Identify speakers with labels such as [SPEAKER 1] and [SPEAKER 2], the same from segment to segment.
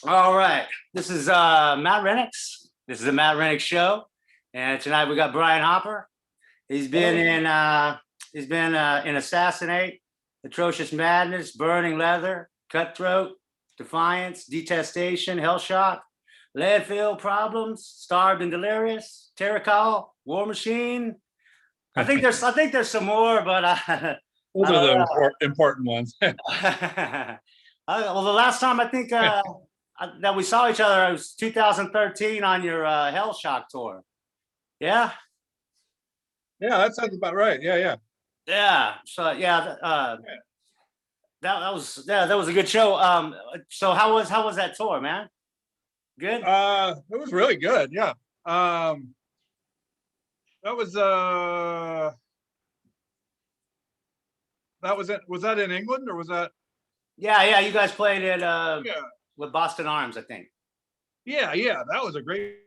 [SPEAKER 1] All right. This is Matt Renicks. This is the Matt Renicks Show, and tonight we got Brian Hopper. He's been in Assassinate, Atrocious Madness, Burning Leather, Cutthroat, Defiance, Detestation, Hellshock, Landfill, Problems, Starved and Delirious, Terokal, Warmachine. I think there's some more, but
[SPEAKER 2] Those
[SPEAKER 1] I
[SPEAKER 2] are
[SPEAKER 1] don't
[SPEAKER 2] the
[SPEAKER 1] know.
[SPEAKER 2] important ones.
[SPEAKER 1] Well, the last time I think that we saw each other, it was 2013 on your Hellshock tour. Yeah,
[SPEAKER 2] Yeah, that sounds about right. Yeah.
[SPEAKER 1] yeah. So yeah, that was a good show. So how was that tour, man? Good.
[SPEAKER 2] It was really good. Yeah. That was it. Was that in England or was that?
[SPEAKER 1] Yeah. You guys played it
[SPEAKER 2] Yeah,
[SPEAKER 1] with Boston Arms, I think.
[SPEAKER 2] yeah. That was a great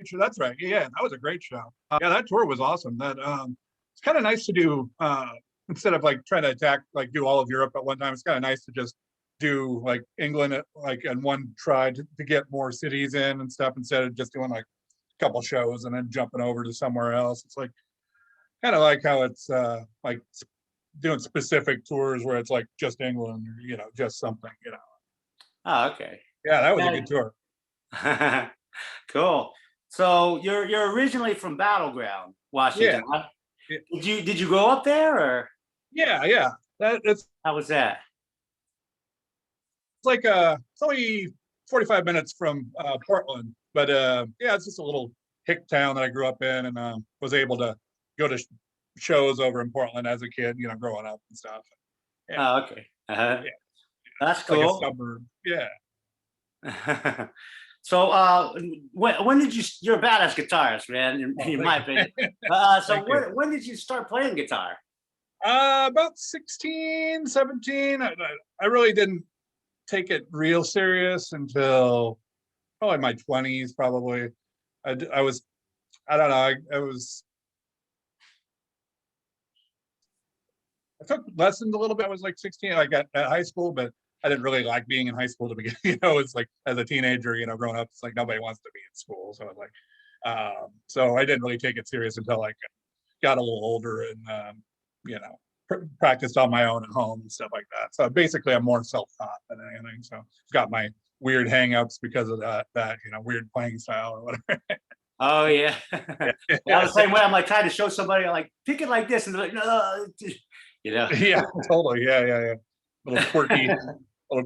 [SPEAKER 2] show. That's right. Yeah, that was a great show. Yeah, that tour was awesome. That it's kind of nice to do instead of like trying to do all of Europe at one time. It's kind of nice to just do like England like in one try to get more cities in and stuff instead of just doing like a couple shows and then jumping over to somewhere else. It's like kind of like how it's like doing specific tours where it's like just England or just something.
[SPEAKER 1] Oh, okay.
[SPEAKER 2] Yeah, that was a good tour.
[SPEAKER 1] Yeah. Cool. So you're originally from Battleground,
[SPEAKER 2] Yeah,
[SPEAKER 1] Washington, huh?
[SPEAKER 2] yeah,
[SPEAKER 1] Did you grow up there, or
[SPEAKER 2] yeah. It's
[SPEAKER 1] how was that?
[SPEAKER 2] like it's only 45 minutes from Portland, but yeah, it's just a little hick town that I grew up in, and was able to go to shows over in Portland as a kid, growing up and stuff. Yeah,
[SPEAKER 1] Oh, okay.
[SPEAKER 2] yeah,
[SPEAKER 1] That's
[SPEAKER 2] like a
[SPEAKER 1] cool.
[SPEAKER 2] suburb. Yeah.
[SPEAKER 1] So when did you're a badass guitarist, man,
[SPEAKER 2] Oh,
[SPEAKER 1] in
[SPEAKER 2] thank
[SPEAKER 1] my
[SPEAKER 2] you.
[SPEAKER 1] opinion. So
[SPEAKER 2] Thank you.
[SPEAKER 1] when did you start playing guitar?
[SPEAKER 2] About 16, 17. I really didn't take it real serious until probably my 20s, probably. I was, I don't know, I took lessons a little bit. I was like 16, like at high school, but I didn't really like being in high school to begin. It's like as a teenager, growing up, it's like nobody wants to be in school. So I was like, so I didn't really take it serious until I got a little older and, practiced on my own at home and stuff like that. So basically, I'm more self-taught than anything. So I've got my weird hangups because of that weird playing style or whatever.
[SPEAKER 1] Oh yeah.
[SPEAKER 2] Yeah,
[SPEAKER 1] Yeah, I was the same way. I'm like trying to show somebody, like, pick it like this, and they're like, no, you know.
[SPEAKER 2] yeah, totally. Yeah. Little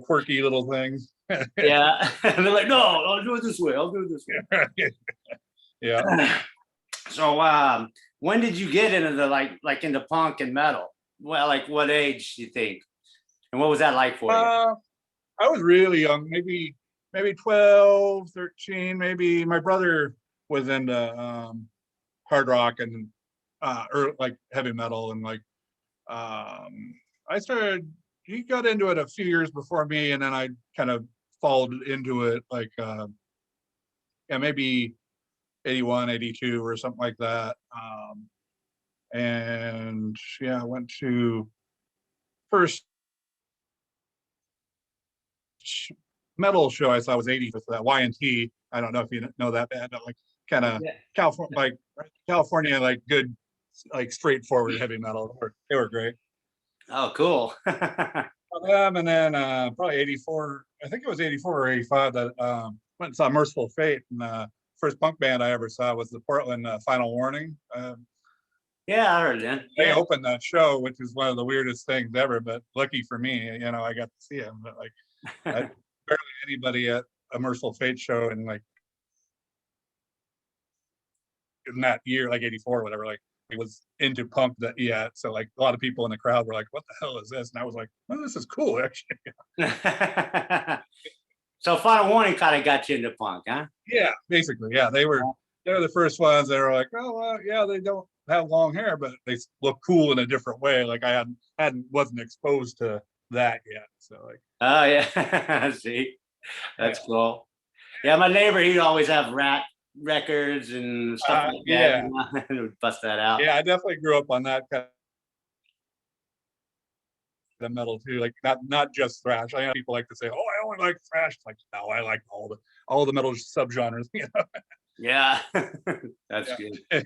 [SPEAKER 2] quirky little things.
[SPEAKER 1] Yeah. And they're like, no, I'll do it this way. I'll do it this
[SPEAKER 2] Yeah.
[SPEAKER 1] way. So when did you get into the into punk and metal? Well, like what age do you think? And what was that like for you?
[SPEAKER 2] I was really young, maybe 12, 13, maybe. My brother was into hard rock and or like heavy metal and like I started he got into it a few years before me, and then I kind of followed into it like yeah, maybe 81, 82 or something like that. And yeah, I went to first metal show I saw was 80 with Y&T. I don't know if you know that band, but like kind of
[SPEAKER 1] Yeah.
[SPEAKER 2] California, like good, like straightforward heavy metal. They were great.
[SPEAKER 1] Oh, cool.
[SPEAKER 2] And then probably 84, I think it was 84 or 85 that went and saw Merciful Fate. And first punk band I ever saw was the Portland Final Warning.
[SPEAKER 1] Yeah, I heard that.
[SPEAKER 2] They
[SPEAKER 1] Yeah.
[SPEAKER 2] opened that show, which is one of the weirdest things ever, but lucky for me, I got to see him. But like, I barely anybody at a Merciful Fate show and like in that year, like 84 or whatever, like it was into punk that yet. So like a lot of people in the crowd were like, what the hell is this? And I was like, oh, this is cool, actually.
[SPEAKER 1] So Final Warning kind of got you into punk, huh?
[SPEAKER 2] Yeah, basically. Yeah, they're the first ones that are like, oh yeah, they don't have long hair, but they look cool in a different way. Like I wasn't exposed to that yet. So like,
[SPEAKER 1] Oh yeah. See,
[SPEAKER 2] yeah.
[SPEAKER 1] that's cool. Yeah, my neighbor, he'd always have Rat records and stuff like that.
[SPEAKER 2] Yeah.
[SPEAKER 1] He would bust that out.
[SPEAKER 2] Yeah, I definitely grew up on that kind of metal too, like not just thrash. I know people like to say, "Oh, I only like thrash." It's like, no, I like all the metal subgenres. You know?
[SPEAKER 1] Yeah. That's good.
[SPEAKER 2] Yeah.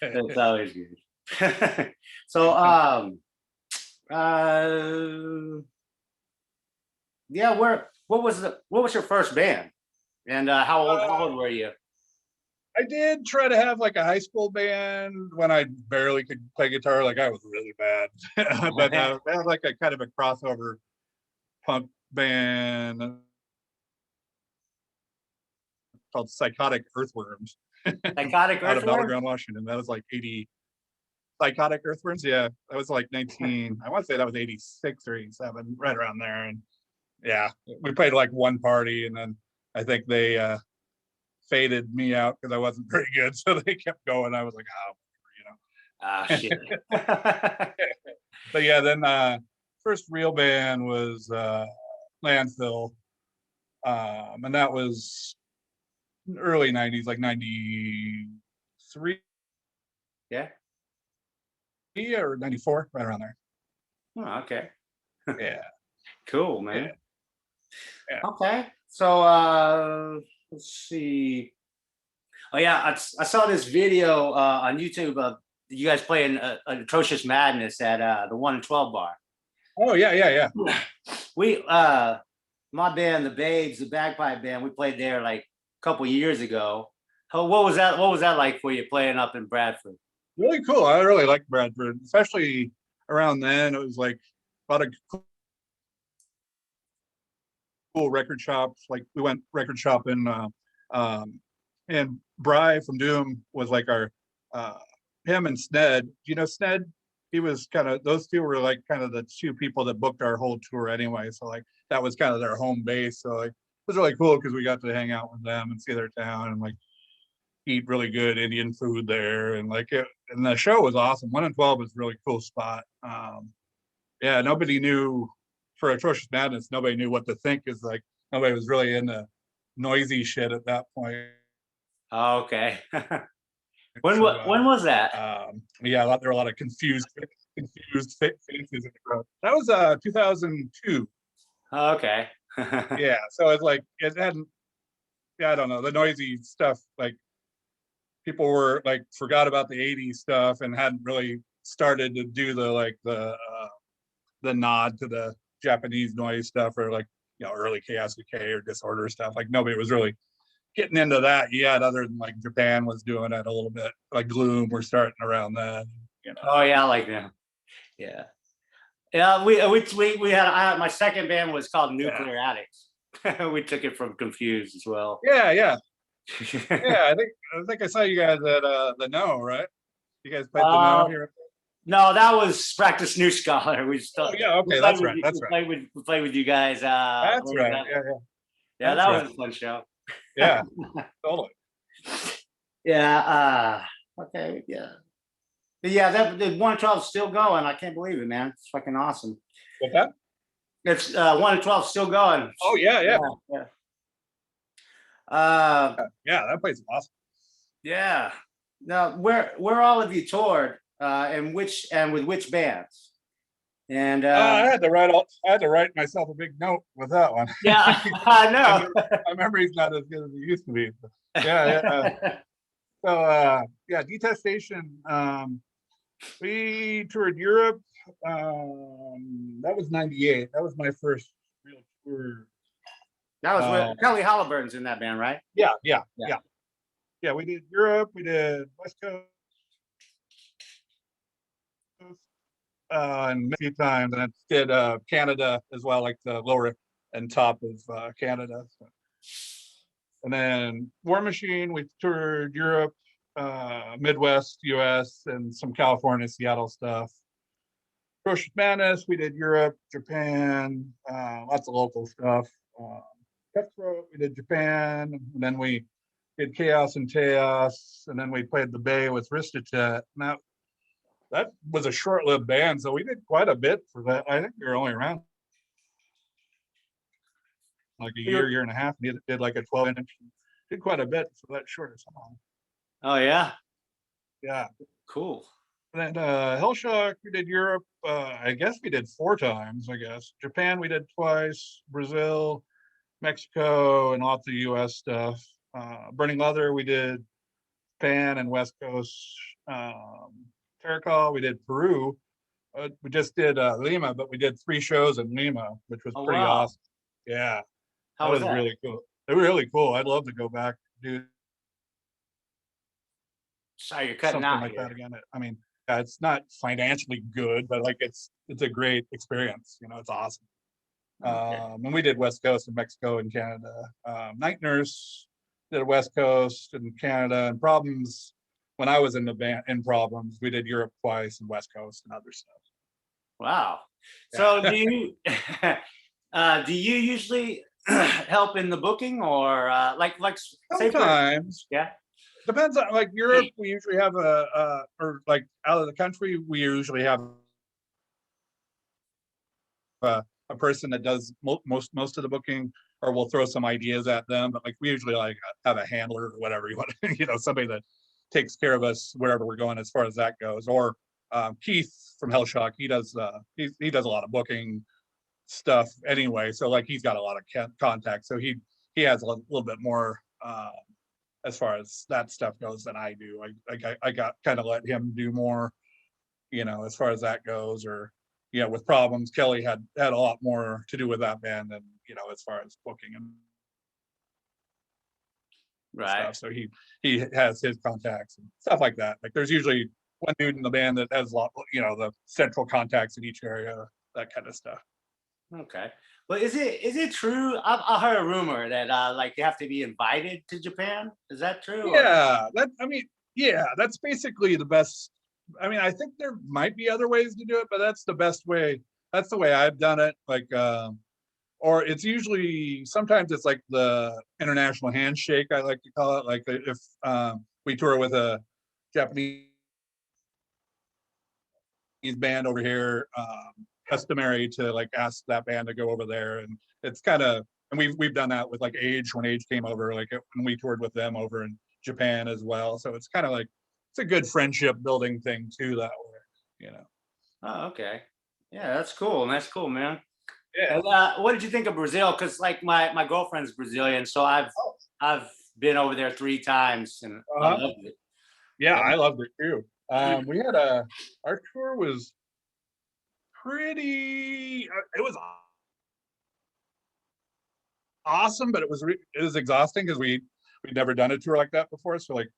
[SPEAKER 1] That's always good. So uh yeah, what was your first band? And how old were you?
[SPEAKER 2] I did try to have like a high school band when I barely could play guitar. Like I was really bad, but I had like a kind of a crossover punk band called Psychotic Earthworms
[SPEAKER 1] Psychotic
[SPEAKER 2] out of
[SPEAKER 1] Earthworm?
[SPEAKER 2] Battleground, Washington. That was like 80. Psychotic Earthworms, yeah, that was like 19. I want to say that was 86 or 87, right around there. And yeah, we played like one party, and then I think they faded me out because I wasn't very good, so they kept going. I was like, oh,
[SPEAKER 1] Ah,
[SPEAKER 2] you
[SPEAKER 1] shit.
[SPEAKER 2] know. But yeah, then first real band was Landfill, and that was early 90s, like 93
[SPEAKER 1] Yeah.
[SPEAKER 2] or 94, right around there.
[SPEAKER 1] Oh, okay.
[SPEAKER 2] Yeah,
[SPEAKER 1] Cool,
[SPEAKER 2] yeah,
[SPEAKER 1] man.
[SPEAKER 2] yeah.
[SPEAKER 1] Okay. So let's see. Oh yeah, I saw this video on YouTube of you guys playing Atrocious Madness at the 1 and 12 bar.
[SPEAKER 2] Oh yeah, yeah, yeah.
[SPEAKER 1] We my band, the Babes, the bagpipe band, we played there like a couple years ago. What was that like for you playing up in Bradford?
[SPEAKER 2] Really cool. I really liked Bradford, especially around then. It was like a lot of cool record shops. Like we went record shopping, and Bry from Doom was like our uh, him and Sned. You know Sned? He was kind of those two were like kind of the two people that booked our whole tour anyway. So like that was kind of their home base. So like it was really cool because we got to hang out with them and see their town and like eat really good Indian food there, and like it, and the show was awesome. 1 and 12 was a really cool spot. Yeah, nobody knew for Atrocious Madness. Nobody knew what to think. Is like nobody was really into noisy shit at that point.
[SPEAKER 1] Oh, okay.
[SPEAKER 2] So
[SPEAKER 1] When was that?
[SPEAKER 2] yeah, there were a lot of confused faces in the crowd. That was 2002.
[SPEAKER 1] Oh, okay.
[SPEAKER 2] Yeah, so it's like it hadn't. Yeah, I don't know the noisy stuff. Like people were like forgot about the '80s stuff and hadn't really started to do the nod to the Japanese noise stuff or like early Chaos Decay or Disorder stuff. Like nobody was really getting into that yet, other than like Japan was doing it a little bit. Like Gloom, we're starting around that. You know.
[SPEAKER 1] Oh yeah, like them. Yeah. Yeah, we had my second band was called
[SPEAKER 2] Yeah.
[SPEAKER 1] Nuclear Addicts. We took it from Confused as well.
[SPEAKER 2] Yeah, yeah, yeah. I think I saw you guys at the No, right? You guys played the No
[SPEAKER 1] uh,
[SPEAKER 2] here.
[SPEAKER 1] no, that was Practice New Scholar. We
[SPEAKER 2] Oh
[SPEAKER 1] still
[SPEAKER 2] yeah, okay, that's right. That's right.
[SPEAKER 1] we played with you guys.
[SPEAKER 2] That's right. Yeah, yeah.
[SPEAKER 1] Yeah,
[SPEAKER 2] That's
[SPEAKER 1] that
[SPEAKER 2] right.
[SPEAKER 1] was a fun show.
[SPEAKER 2] Yeah, totally.
[SPEAKER 1] Yeah. Okay. Yeah. But yeah, that the 112 is still going. I can't believe it, man. It's fucking awesome.
[SPEAKER 2] What's that?
[SPEAKER 1] It's 112 still going.
[SPEAKER 2] Oh yeah, yeah,
[SPEAKER 1] Yeah. Uh,
[SPEAKER 2] yeah. That place is awesome.
[SPEAKER 1] yeah. Now, where all of you toured, and with which bands? And
[SPEAKER 2] I had to write myself a big note with that one.
[SPEAKER 1] yeah, I
[SPEAKER 2] my,
[SPEAKER 1] know.
[SPEAKER 2] my memory's not as good as it used to be. Yeah, yeah. So yeah, Detestation. We toured Europe. That was '98. That was my first real tour.
[SPEAKER 1] That was
[SPEAKER 2] Uh,
[SPEAKER 1] with Kelly Halliburton's in that band, right?
[SPEAKER 2] yeah, yeah,
[SPEAKER 1] Yeah.
[SPEAKER 2] yeah, yeah. We did Europe. We did West Coast, and a few times, and I did Canada as well, like the lower and top of Canada. So. And then Warmachine, we toured Europe, Midwest US, and some California, Seattle stuff. Atrocious Madness, we did Europe, Japan, lots of local stuff. Cutthroat, we did Japan, and then we did Chaos and Chaos, and then we played the Bay with Ristotet. Now that was a short-lived band, so we did quite a bit for that. I think we were only around like a year and a half. Did like a 12-inch. Did quite a bit for that short song.
[SPEAKER 1] Oh yeah,
[SPEAKER 2] Yeah.
[SPEAKER 1] cool.
[SPEAKER 2] Then Hellshock, we did Europe. I guess we did 4 times. I guess Japan we did twice. Brazil, Mexico, and lots of U.S. stuff. Burning Leather we did Japan and West Coast. Terokal we did Peru. We just did Lima, but we did 3 shows in Lima, which was
[SPEAKER 1] Oh
[SPEAKER 2] pretty
[SPEAKER 1] wow.
[SPEAKER 2] awesome. Yeah,
[SPEAKER 1] How
[SPEAKER 2] that
[SPEAKER 1] was
[SPEAKER 2] was
[SPEAKER 1] that?
[SPEAKER 2] really cool. They were really cool. I'd love to go back, do
[SPEAKER 1] Sorry, you're cutting
[SPEAKER 2] something
[SPEAKER 1] out
[SPEAKER 2] like that
[SPEAKER 1] here.
[SPEAKER 2] again. I mean, yeah, it's not financially good, but like it's a great experience. It's awesome.
[SPEAKER 1] Okay.
[SPEAKER 2] And we did West Coast in Mexico and Canada. Night Nurse did a West Coast in Canada, and Problems. When I was in the band in Problems, we did Europe twice and West Coast and other stuff.
[SPEAKER 1] Wow. So
[SPEAKER 2] Yeah.
[SPEAKER 1] do you do you usually help in the booking or like say for
[SPEAKER 2] Sometimes
[SPEAKER 1] yeah?
[SPEAKER 2] depends on like Europe. We usually have or like out of the country, we usually have a person that does most of the booking, or we'll throw some ideas at them. But like we usually like have a handler or whatever you want, somebody that takes care of us wherever we're going as far as that goes. Or Keith from Hellshock, he does he does a lot of booking stuff anyway. So like he's got a lot of contacts, so he has a little bit more as far as that stuff goes than I do. I got kind of let him do more, as far as that goes. Or with Problems, Kelly had a lot more to do with that band than as far as booking and
[SPEAKER 1] Right.
[SPEAKER 2] stuff. So he has his contacts and stuff like that. Like there's usually one dude in the band that has a lot, the central contacts in each area, that kind of stuff.
[SPEAKER 1] Okay. But is it true? I heard a rumor that like you have to be invited to Japan. Is that true? Or
[SPEAKER 2] Yeah, that's basically the best. I mean, I think there might be other ways to do it, but that's the best way. That's the way I've done it. Like, or it's usually sometimes it's like the international handshake, I like to call it. Like if we tour with a Japanese band over here, customary to like ask that band to go over there, and it's kind of, and we've done that with like Age when Age came over, like when we toured with them over in Japan as well. So it's kind of like it's a good friendship building thing too that way.
[SPEAKER 1] oh, okay. Yeah, that's cool. That's cool, man.
[SPEAKER 2] Yeah.
[SPEAKER 1] And what did you think of Brazil? Because like my girlfriend's Brazilian, so I've been over there 3 times and I
[SPEAKER 2] Uh-huh.
[SPEAKER 1] loved it.
[SPEAKER 2] Yeah,
[SPEAKER 1] Yeah.
[SPEAKER 2] I loved it too. We had our tour was pretty. It was awesome, but it was exhausting because we'd never done a tour like that before. So like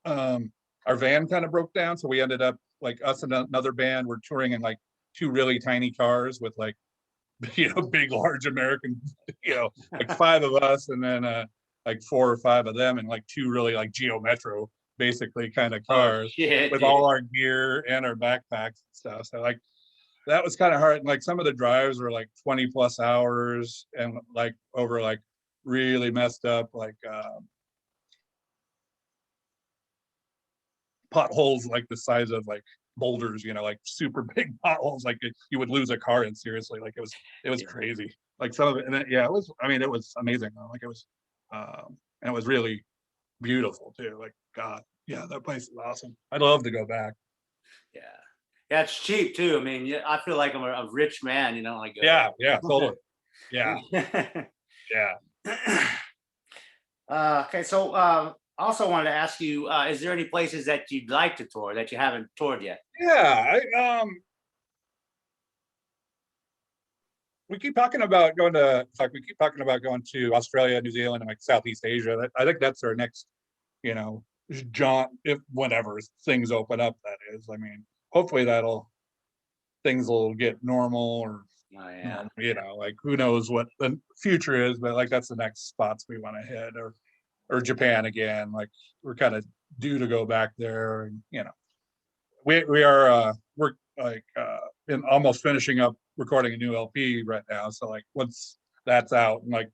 [SPEAKER 2] our van kind of broke down, so we ended up like us and another band were touring in like 2 really tiny cars with like big large American, like 5 of us, and then like 4 or 5 of them, and like 2 really like Geo Metro basically kind of
[SPEAKER 1] Oh
[SPEAKER 2] cars
[SPEAKER 1] shit,
[SPEAKER 2] with
[SPEAKER 1] dude.
[SPEAKER 2] all our gear and our backpacks and stuff. So like that was kind of hard. And like some of the drives were like 20 plus hours and like over like really messed up like potholes like the size of like boulders, like super big potholes. Like you would lose a car in, seriously. Like it was
[SPEAKER 1] Yeah.
[SPEAKER 2] crazy. Like some of it, and yeah, it was. I mean, it was amazing. Like it was, and it was really beautiful too. Like God, yeah, that place is awesome. I'd love to go back.
[SPEAKER 1] Yeah. Yeah, it's cheap too. I mean, yeah, I feel like I'm a rich man, like
[SPEAKER 2] Yeah, yeah, totally. Yeah, yeah.
[SPEAKER 1] okay, so I also wanted to ask you, is there any places that you'd like to tour that you haven't toured yet?
[SPEAKER 2] Yeah, we keep talking about going to like we keep talking about going to Australia, New Zealand, and like Southeast Asia. I think that's our next, you know, jaunt if whenever things open up. That is, I mean, hopefully that'll things will get normal or
[SPEAKER 1] Oh yeah.
[SPEAKER 2] normal. Like who knows what the future is, but like that's the next spots we want to hit, or Japan again. Like we're kind of due to go back there, and we are we're like in almost finishing up recording a new LP right now. So like once that's out and like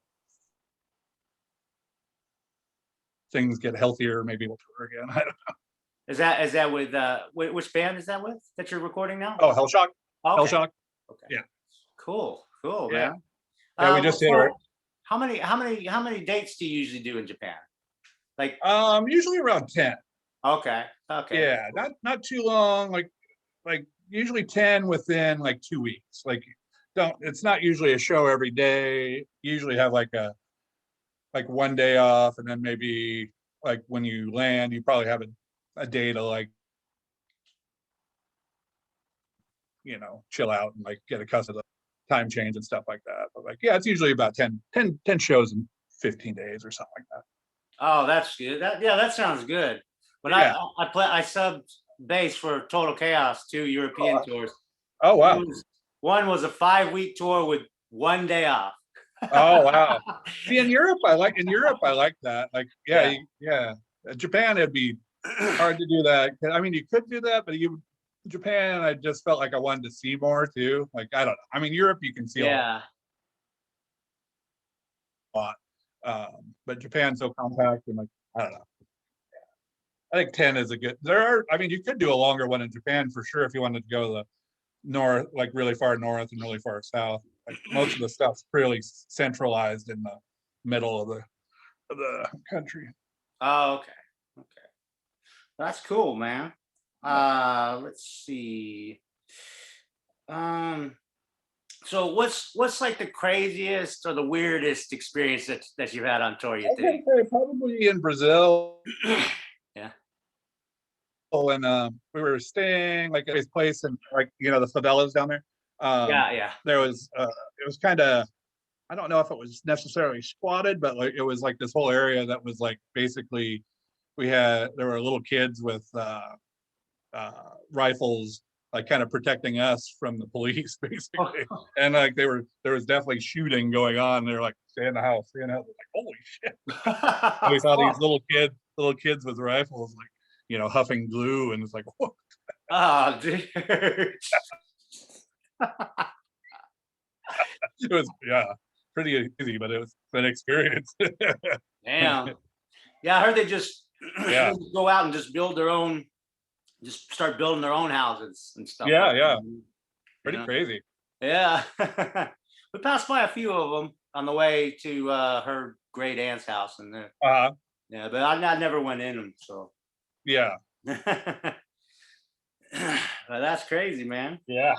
[SPEAKER 2] things get healthier, maybe we'll tour again. I don't know.
[SPEAKER 1] Is that with which band is that with that you're recording now?
[SPEAKER 2] Oh, Hellshock,
[SPEAKER 1] Okay.
[SPEAKER 2] Hellshock.
[SPEAKER 1] Okay.
[SPEAKER 2] Yeah,
[SPEAKER 1] Cool,
[SPEAKER 2] yeah,
[SPEAKER 1] man.
[SPEAKER 2] yeah. We just hit it.
[SPEAKER 1] So how many dates do you usually do in Japan? Like,
[SPEAKER 2] Usually around 10.
[SPEAKER 1] Okay. Okay.
[SPEAKER 2] Yeah, not too long. Like usually 10 within like 2 weeks. Like don't. It's not usually a show every day. Usually have like one day off, and then maybe like when you land, you probably have a day to like chill out and like get accustomed to the time change and stuff like that. But like yeah, it's usually about 10 shows in 15 days or something like that.
[SPEAKER 1] Oh, that's good. Yeah, that sounds good. When
[SPEAKER 2] Yeah.
[SPEAKER 1] I subbed bass for Total Chaos, 2 European tours.
[SPEAKER 2] Oh
[SPEAKER 1] One
[SPEAKER 2] wow.
[SPEAKER 1] was, one was a 5 week tour with one day off.
[SPEAKER 2] Oh wow. See, in Europe I like that. Like yeah,
[SPEAKER 1] Yeah.
[SPEAKER 2] yeah. Japan it'd be hard to do that. I mean, you could do that, but Japan, I just felt like I wanted to see more too. Like I don't know. I mean, Europe you can see a
[SPEAKER 1] Yeah.
[SPEAKER 2] lot, but Japan's so compact and like I don't know. I think 10 is a good. I mean, you could do a longer one in Japan for sure if you wanted to go to the north, like really far north and really far south. Like most of the stuff's really centralized in the middle of the country.
[SPEAKER 1] Oh, okay. Okay. That's cool, man.
[SPEAKER 2] Yeah.
[SPEAKER 1] Let's see. Um, so what's like the craziest or the weirdest experience that you've had on tour,
[SPEAKER 2] I
[SPEAKER 1] you
[SPEAKER 2] was gonna
[SPEAKER 1] think?
[SPEAKER 2] say probably in Brazil
[SPEAKER 1] Yeah.
[SPEAKER 2] when we were staying like at his place and like the favelas down there. Um,
[SPEAKER 1] Yeah, yeah.
[SPEAKER 2] there was it was kind of I don't know if it was necessarily squatted, but like it was like this whole area that was like basically there were little kids with rifles like kind of protecting us from the police basically,
[SPEAKER 1] Oh,
[SPEAKER 2] and like there was definitely shooting going on. They're like stay in the house, stay in the house. Like holy shit! And we saw these
[SPEAKER 1] fuck.
[SPEAKER 2] little kids with rifles like huffing glue, and it's like what?
[SPEAKER 1] Oh, dude.
[SPEAKER 2] It was yeah pretty easy, but it was an experience.
[SPEAKER 1] Damn. Yeah, I heard they just
[SPEAKER 2] Yeah,
[SPEAKER 1] go out and just build their own, just start building their own houses and stuff like
[SPEAKER 2] yeah,
[SPEAKER 1] that. You
[SPEAKER 2] pretty
[SPEAKER 1] know?
[SPEAKER 2] crazy.
[SPEAKER 1] Yeah. We passed by a few of them on the way to her great aunt's house, and
[SPEAKER 2] Uh
[SPEAKER 1] yeah, but I never went in them. So,
[SPEAKER 2] yeah,
[SPEAKER 1] but that's crazy, man.
[SPEAKER 2] yeah.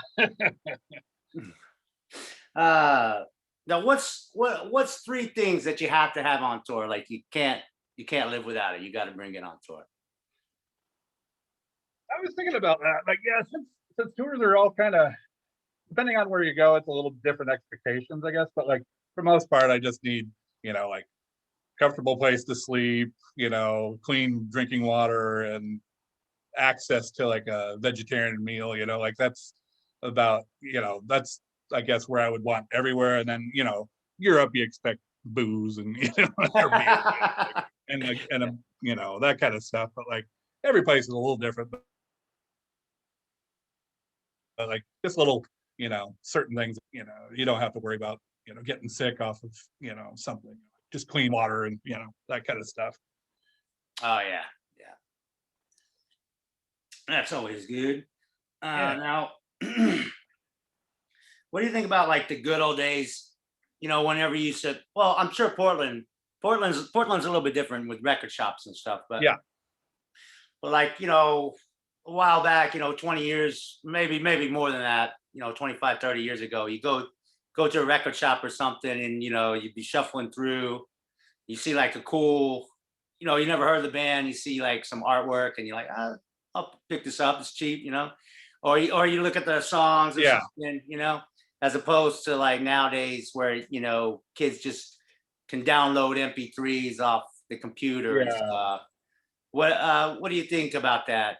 [SPEAKER 1] Uh, Now, what's three things that you have to have on tour? Like you can't live without it. You got to bring it on tour.
[SPEAKER 2] I was thinking about that. Like, yeah, since tours are all kind of depending on where you go, it's a little different expectations, I guess. But like for most part, I just need like comfortable place to sleep, clean drinking water, and access to like a vegetarian meal. Like that's I guess where I would want everywhere. And then Europe, you expect booze and or beer and like that kind of stuff. But like every place is a little different. But like just little certain things you don't have to worry about getting sick off of something. Just clean water and that kind of stuff.
[SPEAKER 1] Oh yeah, yeah. That's always good.
[SPEAKER 2] Yeah.
[SPEAKER 1] Now, what do you think about like the good old days? Whenever you said, well, I'm sure Portland's a little bit different with record shops and stuff, but
[SPEAKER 2] Yeah.
[SPEAKER 1] like a while back, 20 years, maybe more than that, 25, 30 years ago, you go to a record shop or something, and you'd be shuffling through, you see like a cool, you never heard of the band, you see like some artwork, and you're like, I'll pick this up, it's cheap, or you look at the songs or
[SPEAKER 2] Yeah.
[SPEAKER 1] something, as opposed to like nowadays where kids just can download MP3s off the computer and
[SPEAKER 2] Yeah.
[SPEAKER 1] stuff. What do you think about that?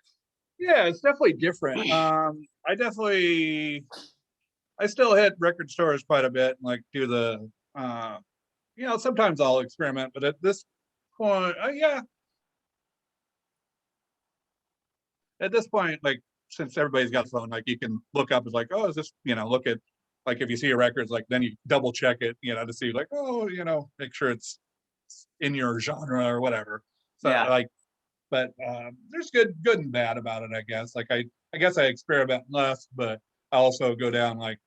[SPEAKER 2] Yeah, it's definitely different. I still hit record stores quite a bit and like do the sometimes I'll experiment, but at this point, yeah, at this point, like since everybody's got a phone, like you can look up, it's like, oh, is this, look at like if you see a record, like then you double check it, to see like, oh, make sure it's in your genre or whatever. So
[SPEAKER 1] Yeah.
[SPEAKER 2] like, but there's good and bad about it, I guess. Like I guess I experiment less, but I also go down like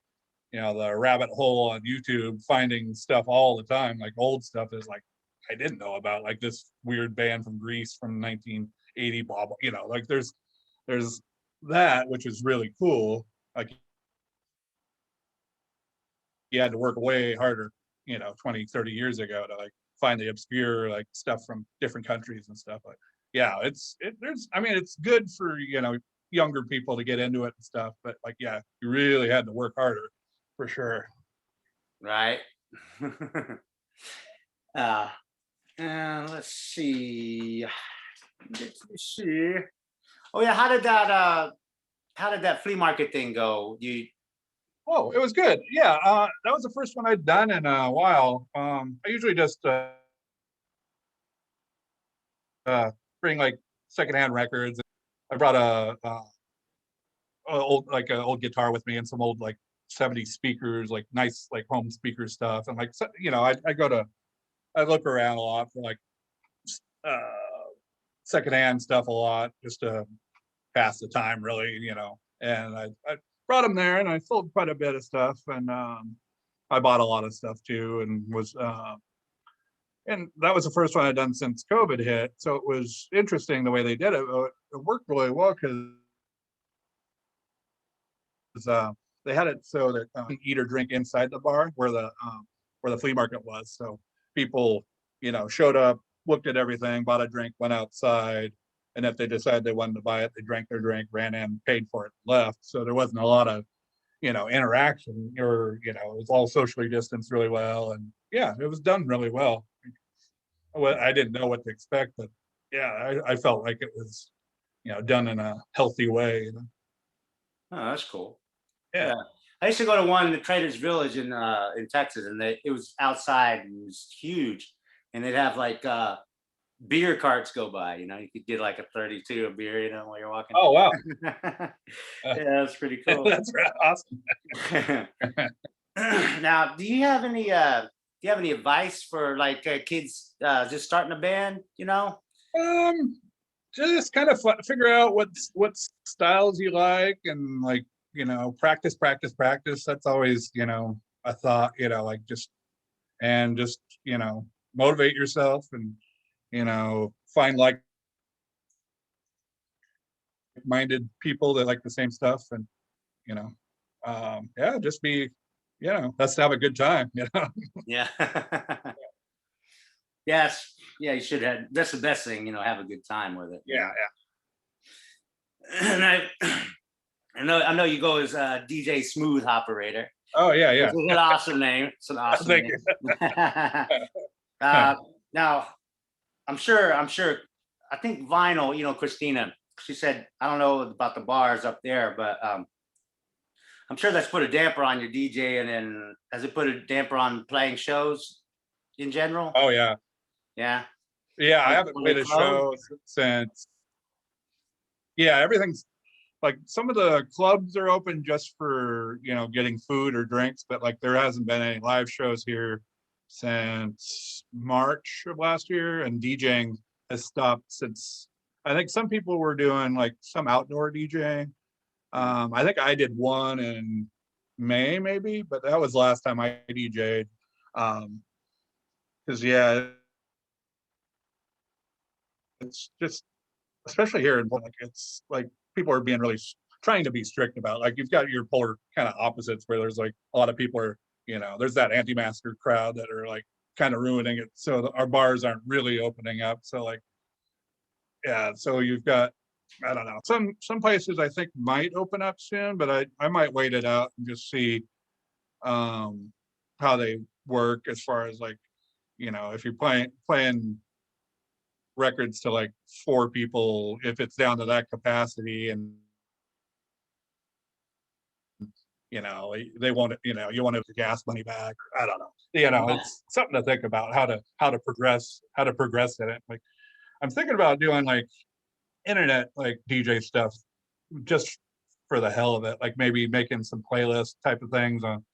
[SPEAKER 2] the rabbit hole on YouTube, finding stuff all the time. Like old stuff is like I didn't know about, like this weird band from Greece from 80 blah, blah, like there's that, which is really cool. Like you had to work way harder, 20, 30 years ago to like find the obscure like stuff from different countries and stuff. Like, yeah, it's good for, younger people to get into it and stuff, but like, yeah, you really had to work harder for sure.
[SPEAKER 1] Right. uh, let's see. Let's see. Oh yeah, how did that flea market thing go? You
[SPEAKER 2] Oh, it was good. Yeah, that was the first one I'd done in a while. I usually just bring like secondhand records. I brought a old like an old guitar with me and some old like 70s speakers, like nice like home speaker stuff, and like I look around a lot for like uh, secondhand stuff a lot just to pass the time, really, And I brought them there, and I sold quite a bit of stuff, and I bought a lot of stuff too, and that was the first one I'd done since COVID hit. So it was interesting the way they did it. It worked really well because they had it so that you can eat or drink inside the bar where the flea market was. So people, showed up, looked at everything, bought a drink, went outside, and if they decided they wanted to buy it, they drank their drink, ran in, paid for it, left. So there wasn't a lot of interaction, or it was all socially distanced really well, and yeah, it was done really well. Well, I didn't know what to expect, but yeah, I felt like it was done in a healthy way.
[SPEAKER 1] oh, that's cool.
[SPEAKER 2] Yeah.
[SPEAKER 1] Yeah. I used to go to one in the Traders Village in Texas, and it was outside and it was huge. And they'd have like beer carts go by, you could get like a 32 of beer, while you're walking.
[SPEAKER 2] Oh wow.
[SPEAKER 1] Yeah,
[SPEAKER 2] Uh,
[SPEAKER 1] that's pretty cool.
[SPEAKER 2] that's awesome.
[SPEAKER 1] Now, do you have any advice for like kids just starting a band,
[SPEAKER 2] Um, just kind of figure out what styles you like, and like practice, practice, practice. That's always a thought. Like just motivate yourself, and find like-minded people that like the same stuff, and you know yeah, just be let's have a good time.
[SPEAKER 1] Yeah. Yes. Yeah, you should have. That's the best thing, have a good time with it.
[SPEAKER 2] Yeah,
[SPEAKER 1] And I know you go as DJ Smooth Hopperator.
[SPEAKER 2] oh yeah,
[SPEAKER 1] Which
[SPEAKER 2] yeah.
[SPEAKER 1] is an awesome name. It's an awesome
[SPEAKER 2] Thank
[SPEAKER 1] name.
[SPEAKER 2] you.
[SPEAKER 1] Now, I'm sure. I think Vinyl, Christina, she said, I don't know about the bars up there, but I'm sure that's put a damper on your DJ, and then has it put a damper on playing shows in general?
[SPEAKER 2] Oh yeah,
[SPEAKER 1] Yeah.
[SPEAKER 2] yeah. I
[SPEAKER 1] Like
[SPEAKER 2] haven't
[SPEAKER 1] when they
[SPEAKER 2] played a
[SPEAKER 1] close?
[SPEAKER 2] show since. Yeah, everything's like some of the clubs are open just for getting food or drinks, but like there hasn't been any live shows here since March of last year, and DJing has stopped since. I think some people were doing like some outdoor DJing. I think I did one in May maybe, but that was last time I DJ'd. Because yeah, it's just, especially here in like, it's like people are being really trying to be strict about, like, you've got your polar kind of opposites where there's like a lot of people are there's that anti-masker crowd that are like kind of ruining it, so our bars aren't really opening up. So like, yeah, so you've got, I don't know, some places I think might open up soon, but I might wait it out and just see um how they work, as far as like, if you're playing records to like four people, if it's down to that capacity, and they want it, you want the gas money back, or I don't know, it's something to think about, how to progress in it. Like, I'm thinking about doing like internet like DJ stuff, just for the hell of it, like maybe making some playlist type of things on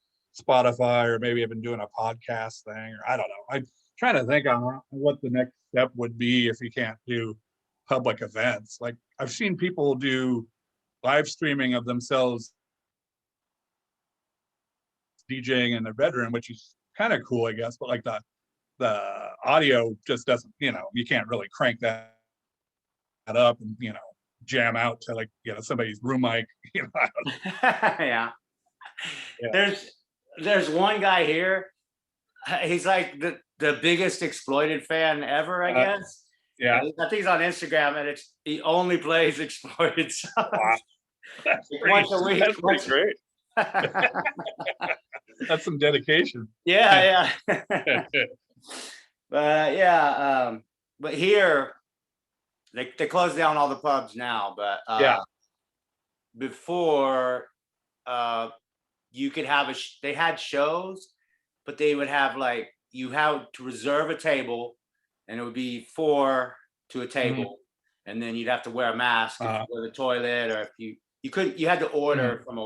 [SPEAKER 2] Spotify, or maybe even doing a podcast thing, or I don't know. I'm trying to think on what the next step would be if you can't do public events. Like, I've seen people do live streaming of themselves DJing in their bedroom, which is kind of cool, I guess. But like the audio just doesn't, you can't really crank that up and jam out to like somebody's room mic. I don't know.
[SPEAKER 1] Yeah.
[SPEAKER 2] Yeah.
[SPEAKER 1] There's one guy here. He's like the biggest exploited fan ever, I guess.
[SPEAKER 2] Yeah.
[SPEAKER 1] I think he's on Instagram, and he only plays exploited songs.
[SPEAKER 2] Wow. That's
[SPEAKER 1] Once a week.
[SPEAKER 2] That's pretty great. That's some dedication.
[SPEAKER 1] Yeah, yeah. But yeah, but here they closed down all the pubs now. But
[SPEAKER 2] Yeah.
[SPEAKER 1] before, you could have they had shows, but they would have like you had to reserve a table, and it would be 4 to a table, and then you'd have to wear a mask if you go to the toilet, or if you had to order from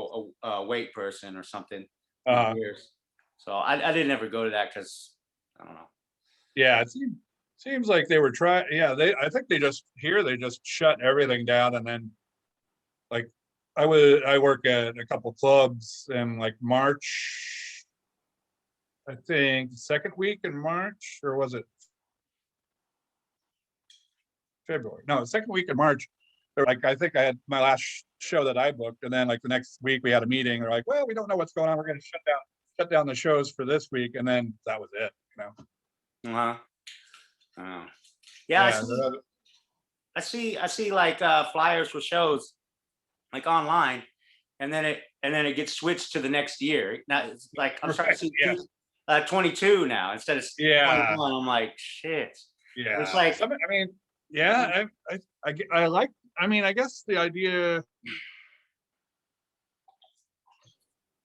[SPEAKER 1] a wait person or something. Beers. So I didn't ever go to that because I don't know.
[SPEAKER 2] Yeah, it seems like they were trying. Yeah, I think they just shut everything down, and then like I work at a couple clubs in like March. I think second week in March, or was it February? No, second week in March. Like I think I had my last show that I booked, and then like the next week we had a meeting. They're like, "Well, we don't know what's going on. We're going to shut down the shows for this week," and then that was it.
[SPEAKER 1] Yeah, I see like flyers for shows like online, and then it gets switched to the next year. Now it's like I'm starting to see 22 now instead of 21. I'm like, shit.
[SPEAKER 2] Yeah,
[SPEAKER 1] it's like
[SPEAKER 2] I like. I guess the idea.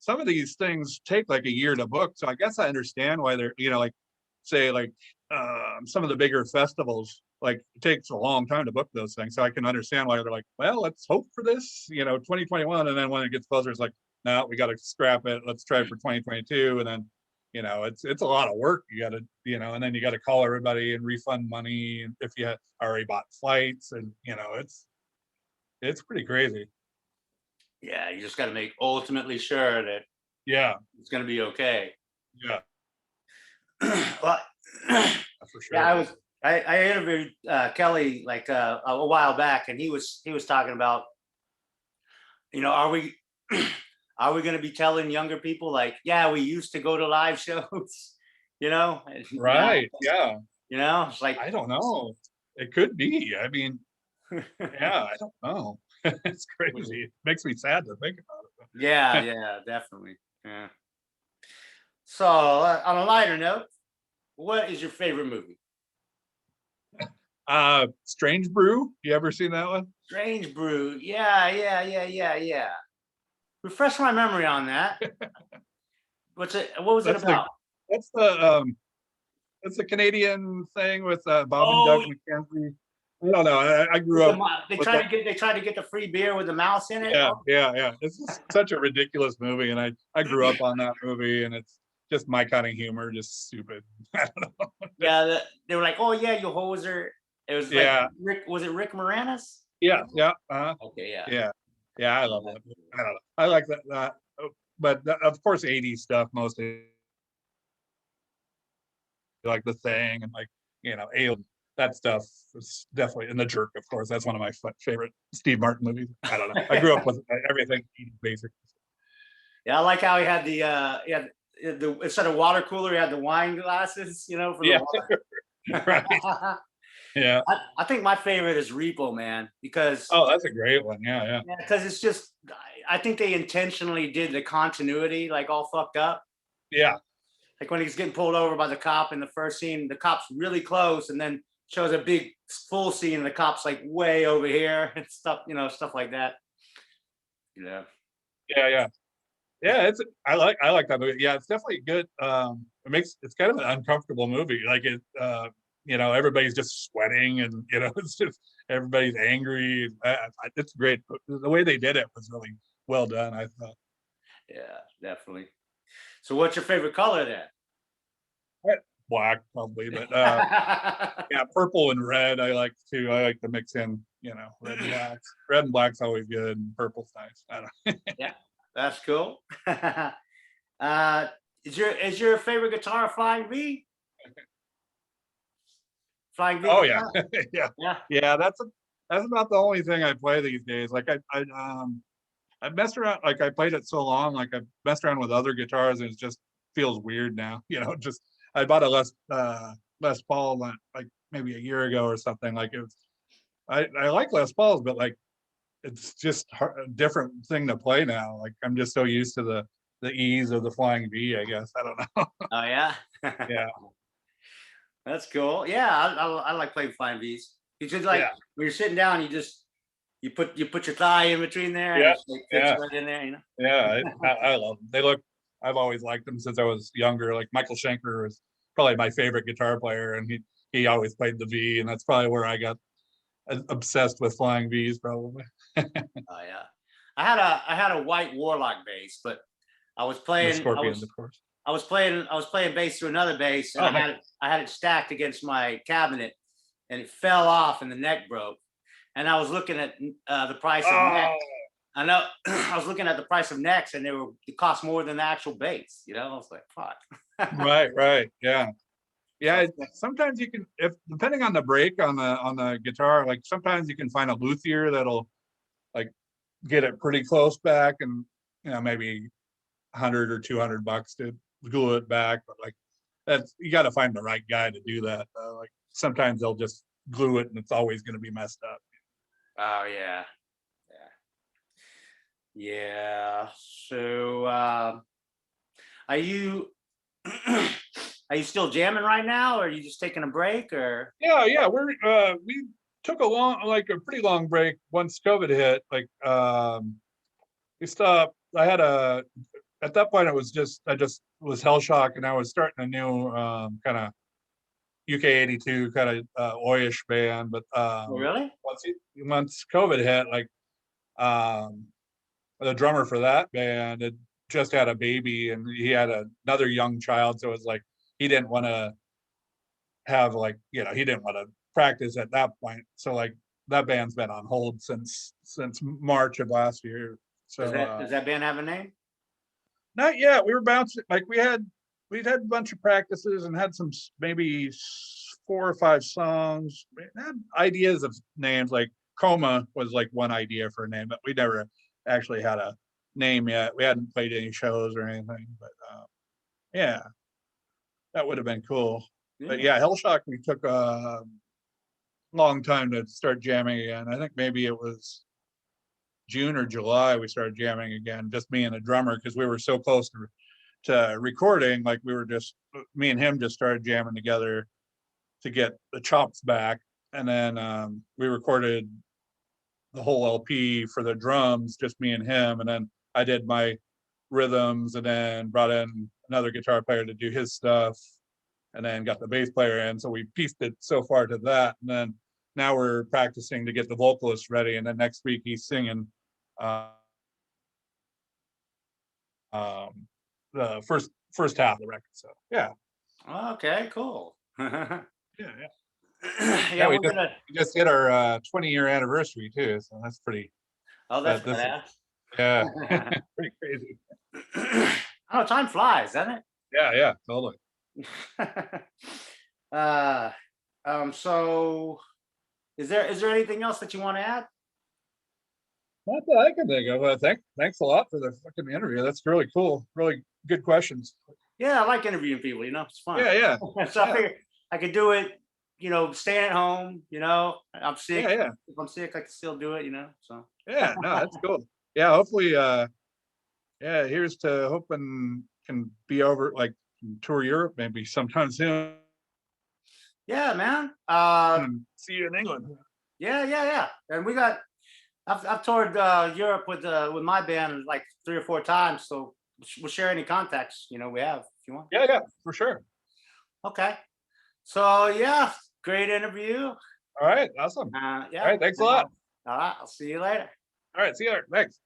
[SPEAKER 2] Some of these things take like a year to book, so I guess I understand why they're like say like some of the bigger festivals, like it takes a long time to book those things. So I can understand why they're like, well, let's hope for this 2021, and then when it gets closer it's like, no, we got to scrap it, let's try for 2022. And then it's a lot of work. You got to and then you got to call everybody and refund money if you had already bought flights, and it's pretty crazy.
[SPEAKER 1] Yeah, you just got to make ultimately sure that it's going to be okay.
[SPEAKER 2] Yeah.
[SPEAKER 1] Well,
[SPEAKER 2] for sure.
[SPEAKER 1] Yeah, I interviewed Kelly like a while back, and he was talking about, are we are we going to be telling younger people like, yeah, we used to go to live shows,
[SPEAKER 2] Right? Yeah.
[SPEAKER 1] It's like,
[SPEAKER 2] I don't know. It could be. Yeah, I don't know. It's crazy. It makes me sad to think about it.
[SPEAKER 1] Yeah, definitely. Yeah. So on a lighter note, what is your favorite movie?
[SPEAKER 2] Strange Brew. You ever seen that one?
[SPEAKER 1] Strange Brew. Yeah. Refresh my memory on that. What was it about?
[SPEAKER 2] That's the Canadian thing with Bob and Doug McKenzie. I don't know. I grew up.
[SPEAKER 1] They tried to get the free beer with the mouse in it.
[SPEAKER 2] Yeah. It's just such a ridiculous movie, and I grew up on that movie, and it's just my kind of humor, just stupid. I don't know.
[SPEAKER 1] Yeah, they were like, "Oh yeah, you hoser." It was like was it Rick Moranis?
[SPEAKER 2] Yeah.
[SPEAKER 1] Okay,
[SPEAKER 2] Yeah. I love that. I don't know. I like that. But of course, 80s stuff mostly, like The Thing and like Alien. That stuff is definitely in The Jerk. Of course, that's one of my favorite Steve Martin movies. I don't know. I grew up with everything basically.
[SPEAKER 1] Yeah, I like how he had the instead of water cooler, he had the wine glasses. For the water.
[SPEAKER 2] Right. Yeah.
[SPEAKER 1] I think my favorite is Repo Man, because
[SPEAKER 2] that's a great one. Yeah.
[SPEAKER 1] Because it's just, I think they intentionally did the continuity like all fucked up.
[SPEAKER 2] Yeah.
[SPEAKER 1] Like when he's getting pulled over by the cop in the first scene, the cop's really close, and then shows a big full scene, and the cop's like way over here and stuff, stuff like that. Yeah.
[SPEAKER 2] Yeah, I like that movie. Yeah, it's definitely good. It's kind of an uncomfortable movie. Like everybody's just sweating, and it's just everybody's angry. It's great. The way they did it was really well done, I thought.
[SPEAKER 1] Yeah, definitely. So what's your favorite color then?
[SPEAKER 2] Black, probably, but yeah, purple and red I like too. I like to mix in, red and black. Red and black's always good, and purple's nice. I don't know.
[SPEAKER 1] Yeah, that's cool. Is your favorite guitar Flying V? Flying V?
[SPEAKER 2] Oh
[SPEAKER 1] guitar?
[SPEAKER 2] yeah. Yeah. That's that's about the only thing I play these days. Like I've messed around, like I played it so long, like I've messed around with other guitars and it just feels weird now. Just I bought a Les Paul like maybe a year ago or something. Like it was, I like Les Pauls, but like it's just a different thing to play now. Like I'm just so used to the ease of the flying V, I guess. I don't know.
[SPEAKER 1] Oh yeah.
[SPEAKER 2] Yeah.
[SPEAKER 1] That's cool. Yeah, I like playing flying V's. You just like
[SPEAKER 2] Yeah.
[SPEAKER 1] when you're sitting down, you put your thigh in between there, and
[SPEAKER 2] Yeah.
[SPEAKER 1] it just, like, fits
[SPEAKER 2] Yeah.
[SPEAKER 1] right in there.
[SPEAKER 2] Yeah. I love them. I've always liked them since I was younger. Like Michael Schenker was probably my favorite guitar player, and he always played the V, and that's probably where I got obsessed with flying V's probably.
[SPEAKER 1] Oh yeah. I had a white Warlock bass, but I was
[SPEAKER 2] The
[SPEAKER 1] playing I
[SPEAKER 2] Scorpions,
[SPEAKER 1] was
[SPEAKER 2] of course.
[SPEAKER 1] I was playing bass to another bass, and
[SPEAKER 2] Oh,
[SPEAKER 1] I
[SPEAKER 2] nice.
[SPEAKER 1] had it I had it stacked against my cabinet, and it fell off, and the neck broke. And I was looking at the price of necks.
[SPEAKER 2] Oh,
[SPEAKER 1] I know I was looking at the price of necks, and it cost more than the actual bass. I was like, fuck.
[SPEAKER 2] right. Yeah.
[SPEAKER 1] So,
[SPEAKER 2] Yeah, sometimes you can, if depending on the break on the guitar, like sometimes you can find a luthier that'll like get it pretty close back, and maybe 100 or 200 bucks to glue it back. But like that's, you got to find the right guy to do that. Like sometimes they'll just glue it and it's always going to be messed up.
[SPEAKER 1] oh yeah, yeah. So, are you are you still jamming right now, or are you just taking a break, or?
[SPEAKER 2] Yeah, we took a pretty long break once COVID hit. Like we stopped. At that point I just was Hellshock, and I was starting a new kind of UK 82 kind of oyish band. But
[SPEAKER 1] Oh, really?
[SPEAKER 2] once COVID hit, like um the drummer for that band had just had a baby, and he had another young child, so it was like he didn't want to have like, he didn't want to practice at that point. So like that band's been on hold since March of last year.
[SPEAKER 1] Does
[SPEAKER 2] So
[SPEAKER 1] that does that band have a name?
[SPEAKER 2] not yet. We were bouncing, like we'd had a bunch of practices and had some maybe 4 or 5 songs. We had ideas of names, like Coma was like one idea for a name, but we never actually had a name yet. We hadn't played any shows or anything, but yeah, that would have been cool. But
[SPEAKER 1] Yeah.
[SPEAKER 2] yeah, Hellshock, we took a long time to start jamming again. I think maybe it was June or July we started jamming again, just me and the drummer, because we were so close to recording. Like we were just, me and him just started jamming together to get the chops back. And then we recorded the whole LP for the drums, just me and him. And then I did my rhythms, and then brought in another guitar player to do his stuff, and then got the bass player in. So we pieced it so far to that. And then now we're practicing to get the vocalist ready. And then next week he's singing uh, the first half of the record. So yeah.
[SPEAKER 1] Okay, cool. Yeah,
[SPEAKER 2] Yeah. Yeah,
[SPEAKER 1] we're gonna.
[SPEAKER 2] we just hit our 20-year anniversary too. So that's pretty,
[SPEAKER 1] Oh, that's
[SPEAKER 2] this is,
[SPEAKER 1] badass.
[SPEAKER 2] yeah, pretty crazy.
[SPEAKER 1] Oh, time flies, doesn't it?
[SPEAKER 2] Yeah, totally.
[SPEAKER 1] uh, so is there anything else that you want to add?
[SPEAKER 2] Not that I can think of. Thanks a lot for the fucking interview. That's really cool. Really good questions.
[SPEAKER 1] Yeah, I like interviewing people. It's fun.
[SPEAKER 2] Yeah.
[SPEAKER 1] So I
[SPEAKER 2] Yeah.
[SPEAKER 1] figured I could do it. Staying at home. I'm sick.
[SPEAKER 2] Yeah.
[SPEAKER 1] If I'm sick, I can still do it. So.
[SPEAKER 2] Yeah. No, that's cool. Yeah. Hopefully, yeah, here's to hoping can be over, like tour Europe maybe sometime soon,
[SPEAKER 1] Yeah, man.
[SPEAKER 2] and see you in England.
[SPEAKER 1] Yeah. And I've toured Europe with my band like 3 or 4 times. So we'll share any contacts we have if you want.
[SPEAKER 2] Yeah, for sure.
[SPEAKER 1] Okay. So yeah, great interview.
[SPEAKER 2] All right, awesome.
[SPEAKER 1] Yeah.
[SPEAKER 2] All right, thanks a lot.
[SPEAKER 1] All right. I'll see you later.
[SPEAKER 2] All right, see you later. Thanks.